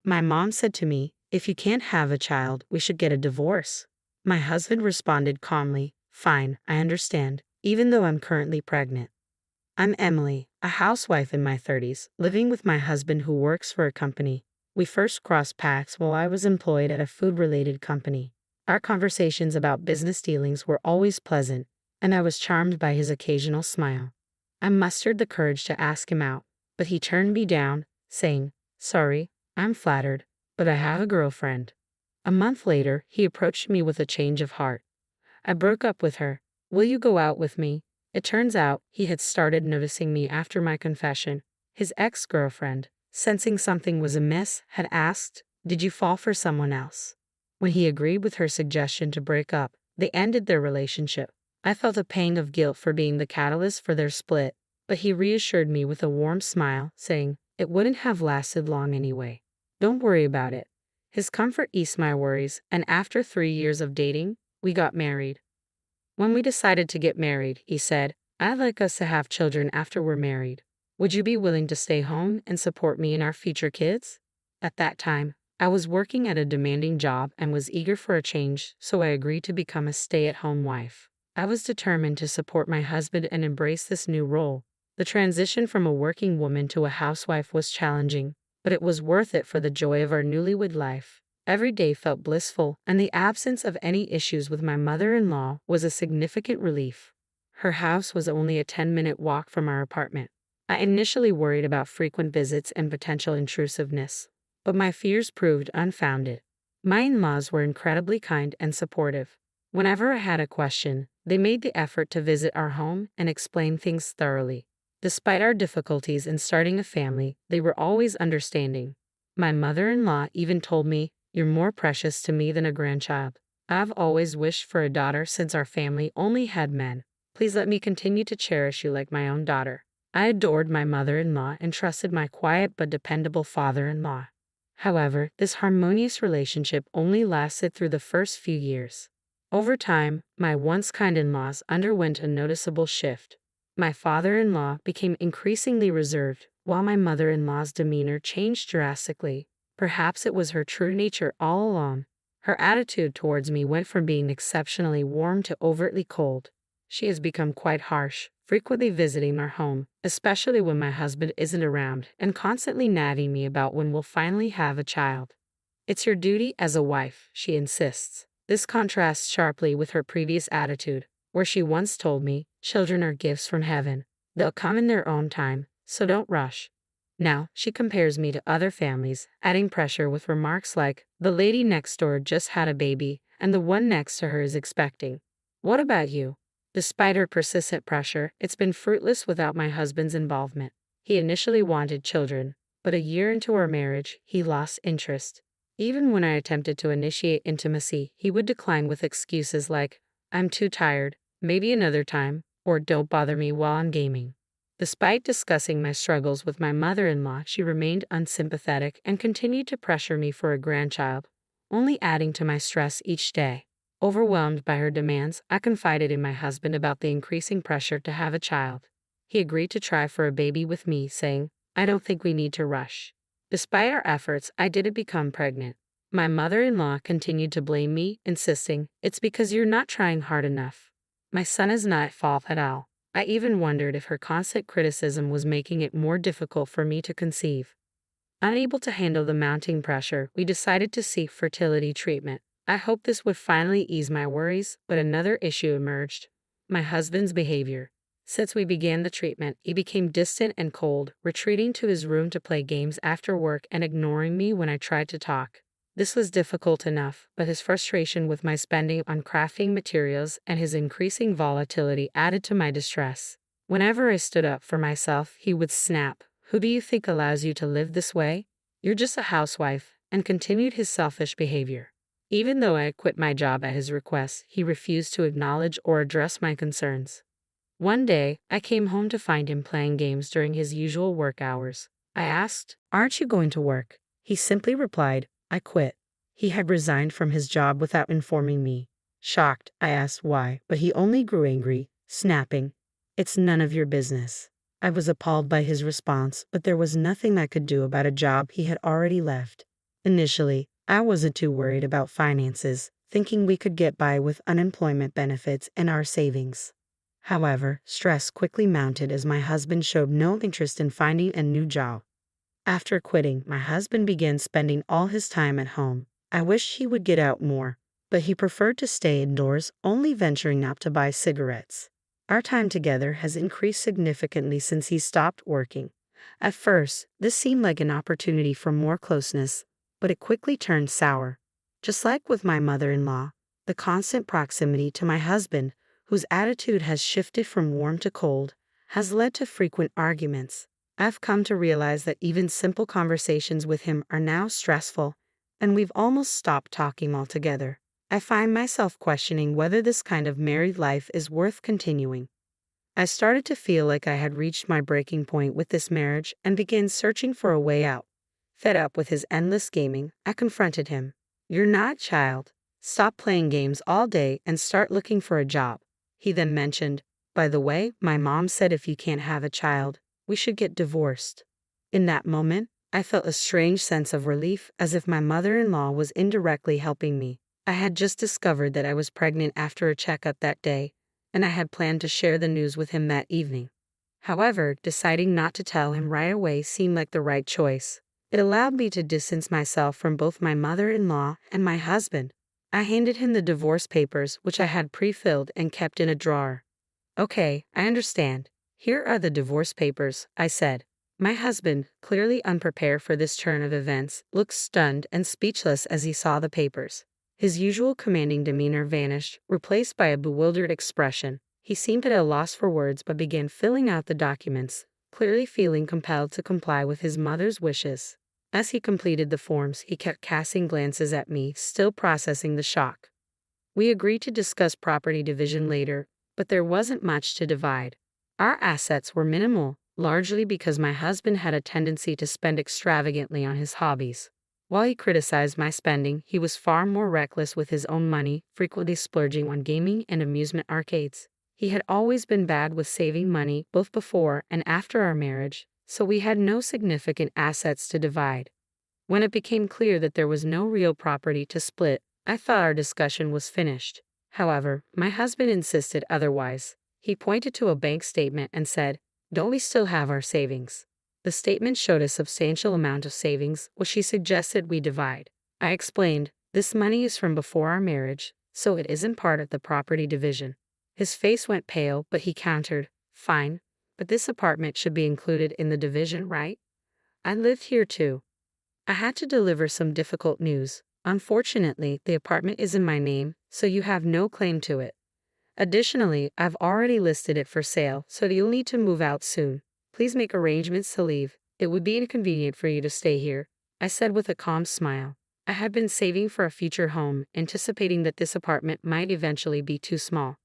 My mom said to me, "If you can't have a child, we should get a divorce." My husband responded calmly, "Fine, I understand, even though I'm currently pregnant." I'm Emily, a housewife in my 30s, living with my husband who works for a company. We first crossed paths while I was employed at a food-related company. Our conversations about business dealings were always pleasant, and I was charmed by his occasional smile. I mustered the courage to ask him out, but he turned me down, saying, "Sorry, I'm flattered, but I have a girlfriend." A month later, he approached me with a change of heart. I broke up with her. "Will you go out with me?" It turns out he had started noticing me after my confession. His ex-girlfriend, sensing something was amiss, had asked, "Did you fall for someone else?" When he agreed with her suggestion to break up, they ended their relationship. I felt a pang of guilt for being the catalyst for their split, but he reassured me with a warm smile, saying, "It wouldn't have lasted long anyway. Don't worry about it." His comfort eased my worries, and after 3 years of dating, we got married. When we decided to get married, he said, "I'd like us to have children after we're married. Would you be willing to stay home and support me and our future kids?" At that time, I was working at a demanding job and was eager for a change, so I agreed to become a stay-at-home wife. I was determined to support my husband and embrace this new role. The transition from a working woman to a housewife was challenging, but it was worth it for the joy of our newlywed life. Every day felt blissful, and the absence of any issues with my mother-in-law was a significant relief. Her house was only a 10-minute walk from our apartment. I initially worried about frequent visits and potential intrusiveness, but my fears proved unfounded. My in-laws were incredibly kind and supportive. Whenever I had a question, they made the effort to visit our home and explain things thoroughly. Despite our difficulties in starting a family, they were always understanding. My mother-in-law even told me, "You're more precious to me than a grandchild. I've always wished for a daughter since our family only had men. Please let me continue to cherish you like my own daughter." I adored my mother-in-law and trusted my quiet but dependable father-in-law. However, this harmonious relationship only lasted through the first few years. Over time, my once kind in-laws underwent a noticeable shift. My father-in-law became increasingly reserved, while my mother-in-law's demeanor changed drastically. Perhaps it was her true nature all along. Her attitude towards me went from being exceptionally warm to overtly cold. She has become quite harsh, frequently visiting our home, especially when my husband isn't around, and constantly nagging me about when we'll finally have a child. "It's your duty as a wife," she insists. This contrasts sharply with her previous attitude, where she once told me, "Children are gifts from heaven. They'll come in their own time, so don't rush." Now, she compares me to other families, adding pressure with remarks like, "The lady next door just had a baby, and the one next to her is expecting. What about you?" Despite her persistent pressure, it's been fruitless without my husband's involvement. He initially wanted children, but a year into our marriage, he lost interest. Even when I attempted to initiate intimacy, he would decline with excuses like, "I'm too tired, maybe another time," or "Don't bother me while I'm gaming." Despite discussing my struggles with my mother-in-law, she remained unsympathetic and continued to pressure me for a grandchild, only adding to my stress each day. Overwhelmed by her demands, I confided in my husband about the increasing pressure to have a child. He agreed to try for a baby with me, saying, "I don't think we need to rush." Despite our efforts, I didn't become pregnant. My mother-in-law continued to blame me, insisting, "It's because you're not trying hard enough." My son is not at fault at all. I even wondered if her constant criticism was making it more difficult for me to conceive. Unable to handle the mounting pressure, we decided to seek fertility treatment. I hoped this would finally ease my worries, but another issue emerged: my husband's behavior. Since we began the treatment, he became distant and cold, retreating to his room to play games after work and ignoring me when I tried to talk. This was difficult enough, but his frustration with my spending on crafting materials and his increasing volatility added to my distress. Whenever I stood up for myself, he would snap, "Who do you think allows you to live this way? You're just a housewife," and continued his selfish behavior. Even though I had quit my job at his request, he refused to acknowledge or address my concerns. One day, I came home to find him playing games during his usual work hours. I asked, "Aren't you going to work?" He simply replied, "I quit." He had resigned from his job without informing me. Shocked, I asked why, but he only grew angry, snapping, "It's none of your business." I was appalled by his response, but there was nothing I could do about a job he had already left. Initially, I wasn't too worried about finances, thinking we could get by with unemployment benefits and our savings. However, stress quickly mounted as my husband showed no interest in finding a new job. After quitting, my husband began spending all his time at home. I wished he would get out more, but he preferred to stay indoors, only venturing out to buy cigarettes. Our time together has increased significantly since he stopped working. At first, this seemed like an opportunity for more closeness, but it quickly turned sour. Just like with my mother-in-law, the constant proximity to my husband, whose attitude has shifted from warm to cold, has led to frequent arguments. I've come to realize that even simple conversations with him are now stressful, and we've almost stopped talking altogether. I find myself questioning whether this kind of married life is worth continuing. I started to feel like I had reached my breaking point with this marriage and began searching for a way out. Fed up with his endless gaming, I confronted him. "You're not a child. Stop playing games all day and start looking for a job." He then mentioned, "By the way, my mom said if you can't have a child, we should get divorced." In that moment, I felt a strange sense of relief, as if my mother-in-law was indirectly helping me. I had just discovered that I was pregnant after a checkup that day, and I had planned to share the news with him that evening. However, deciding not to tell him right away seemed like the right choice. It allowed me to distance myself from both my mother-in-law and my husband. I handed him the divorce papers, which I had pre-filled and kept in a drawer. "Okay, I understand. Here are the divorce papers," I said. My husband, clearly unprepared for this turn of events, looked stunned and speechless as he saw the papers. His usual commanding demeanor vanished, replaced by a bewildered expression. He seemed at a loss for words but began filling out the documents, clearly feeling compelled to comply with his mother's wishes. As he completed the forms, he kept casting glances at me, still processing the shock. We agreed to discuss property division later, but there wasn't much to divide. Our assets were minimal, largely because my husband had a tendency to spend extravagantly on his hobbies. While he criticized my spending, he was far more reckless with his own money, frequently splurging on gaming and amusement arcades. He had always been bad with saving money, both before and after our marriage, so we had no significant assets to divide. When it became clear that there was no real property to split, I thought our discussion was finished. However, my husband insisted otherwise. He pointed to a bank statement and said, "Don't we still have our savings?" The statement showed a substantial amount of savings, which he suggested we divide. I explained, "This money is from before our marriage, so it isn't part of the property division." His face went pale, but he countered, "Fine, but this apartment should be included in the division, right? I lived here too." I had to deliver some difficult news. "Unfortunately, the apartment is in my name, so you have no claim to it. Additionally, I've already listed it for sale, so you'll need to move out soon. Please make arrangements to leave. It would be inconvenient for you to stay here," I said with a calm smile. I had been saving for a future home, anticipating that this apartment might eventually be too small.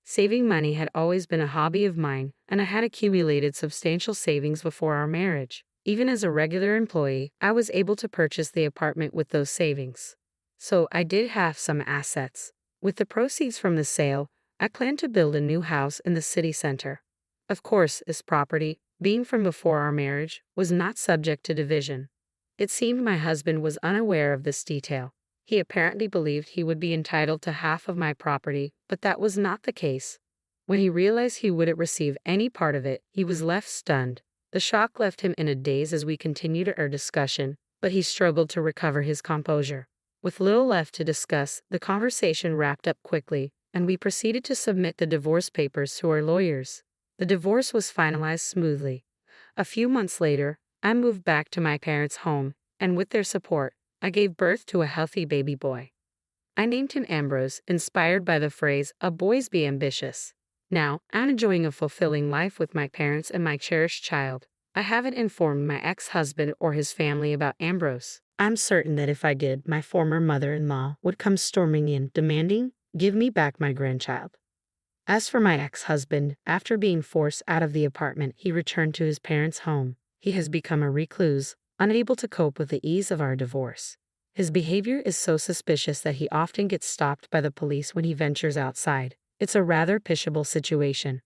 Saving money had always been a hobby of mine, and I had accumulated substantial savings before our marriage. Even as a regular employee, I was able to purchase the apartment with those savings. So I did have some assets. With the proceeds from the sale, I planned to build a new house in the city center. Of course, this property, being from before our marriage, was not subject to division. It seemed my husband was unaware of this detail. He apparently believed he would be entitled to half of my property, but that was not the case. When he realized he wouldn't receive any part of it, he was left stunned. The shock left him in a daze as we continued our discussion, but he struggled to recover his composure. With little left to discuss, the conversation wrapped up quickly, and we proceeded to submit the divorce papers to our lawyers. The divorce was finalized smoothly. A few months later, I moved back to my parents' home, and with their support, I gave birth to a healthy baby boy. I named him Ambrose, inspired by the phrase, "A boys be ambitious." Now, I'm enjoying a fulfilling life with my parents and my cherished child. I haven't informed my ex-husband or his family about Ambrose. I'm certain that if I did, my former mother-in-law would come storming in, demanding, "Give me back my grandchild." As for my ex-husband, after being forced out of the apartment, he returned to his parents' home. He has become a recluse, unable to cope with the ease of our divorce. His behavior is so suspicious that he often gets stopped by the police when he ventures outside. It's a rather pitiable situation.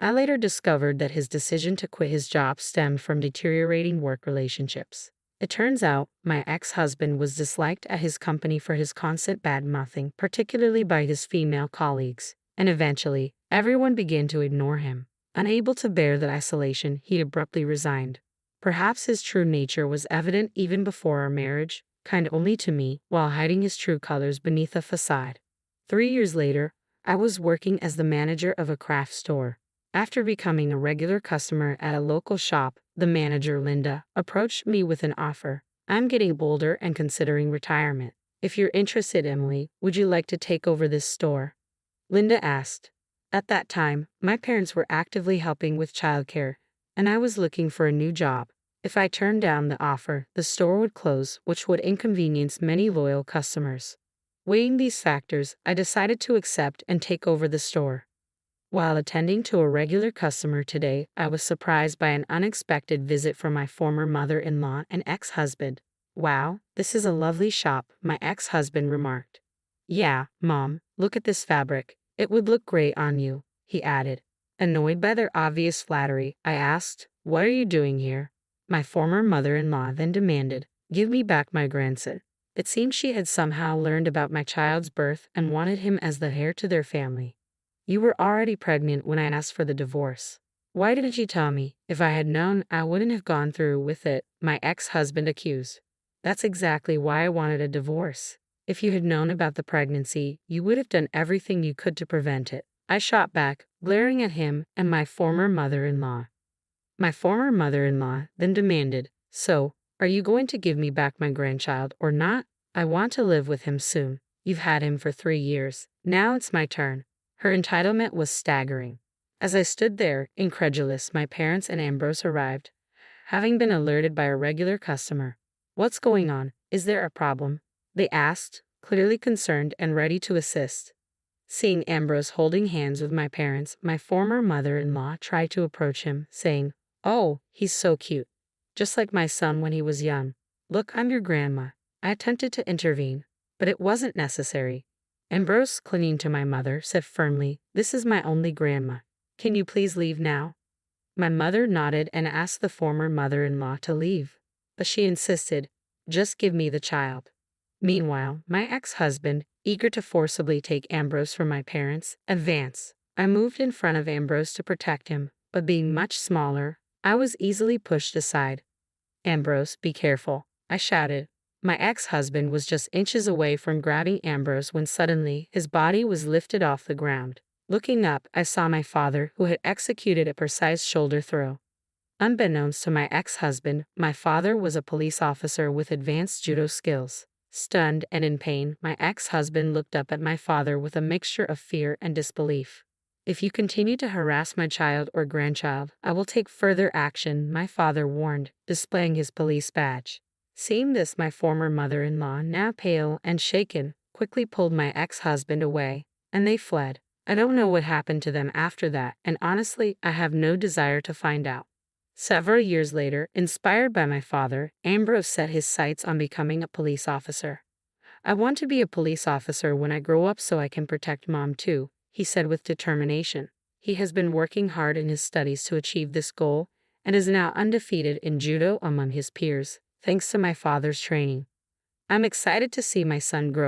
I later discovered that his decision to quit his job stemmed from deteriorating work relationships. It turns out my ex-husband was disliked at his company for his constant bad-mouthing, particularly by his female colleagues, and eventually, everyone began to ignore him. Unable to bear the isolation, he abruptly resigned. Perhaps his true nature was evident even before our marriage, kind only to me, while hiding his true colors beneath a facade. 3 years later, I was working as the manager of a craft store. After becoming a regular customer at a local shop, the manager, Linda, approached me with an offer. I'm getting older and considering retirement. If you're interested, Emily, would you like to take over this store? Linda asked. At that time, my parents were actively helping with childcare, and I was looking for a new job. If I turned down the offer, the store would close, which would inconvenience many loyal customers. Weighing these factors, I decided to accept and take over the store. While attending to a regular customer today, I was surprised by an unexpected visit from my former mother-in-law and ex-husband. Wow, this is a lovely shop, my ex-husband remarked. Yeah, Mom, look at this fabric. It would look great on you, he added. Annoyed by their obvious flattery, I asked, what are you doing here? My former mother-in-law then demanded, give me back my grandson. It seemed she had somehow learned about my child's birth and wanted him as the heir to their family. You were already pregnant when I asked for the divorce. Why didn't you tell me? If I had known, I wouldn't have gone through with it, my ex-husband accused. That's exactly why I wanted a divorce. If you had known about the pregnancy, you would have done everything you could to prevent it. I shot back, glaring at him and my former mother-in-law. My former mother-in-law then demanded, so, are you going to give me back my grandchild or not? I want to live with him soon. You've had him for 3 years. Now it's my turn. Her entitlement was staggering. As I stood there, incredulous, my parents and Ambrose arrived, having been alerted by a regular customer. What's going on? Is there a problem? They asked, clearly concerned and ready to assist. Seeing Ambrose holding hands with my parents, my former mother-in-law tried to approach him, saying, oh, he's so cute. Just like my son when he was young. Look, I'm your grandma. I attempted to intervene, but it wasn't necessary. Ambrose, clinging to my mother, said firmly, this is my only grandma. Can you please leave now? My mother nodded and asked the former mother-in-law to leave, but she insisted, just give me the child. Meanwhile, my ex-husband, eager to forcibly take Ambrose from my parents, advanced. I moved in front of Ambrose to protect him, but being much smaller, I was easily pushed aside. Ambrose, be careful, I shouted. My ex-husband was just inches away from grabbing Ambrose when suddenly his body was lifted off the ground. Looking up, I saw my father, who had executed a precise shoulder throw. Unbeknownst to my ex-husband, my father was a police officer with advanced judo skills. Stunned and in pain, my ex-husband looked up at my father with a mixture of fear and disbelief. If you continue to harass my child or grandchild, I will take further action, my father warned, displaying his police badge. Seeing this, my former mother-in-law, now pale and shaken, quickly pulled my ex-husband away, and they fled. I don't know what happened to them after that, and honestly, I have no desire to find out. Several years later, inspired by my father, Ambrose set his sights on becoming a police officer. I want to be a police officer when I grow up so I can protect Mom too, he said with determination. He has been working hard in his studies to achieve this goal, and is now undefeated in judo among his peers, thanks to my father's training. I'm excited to see my son grow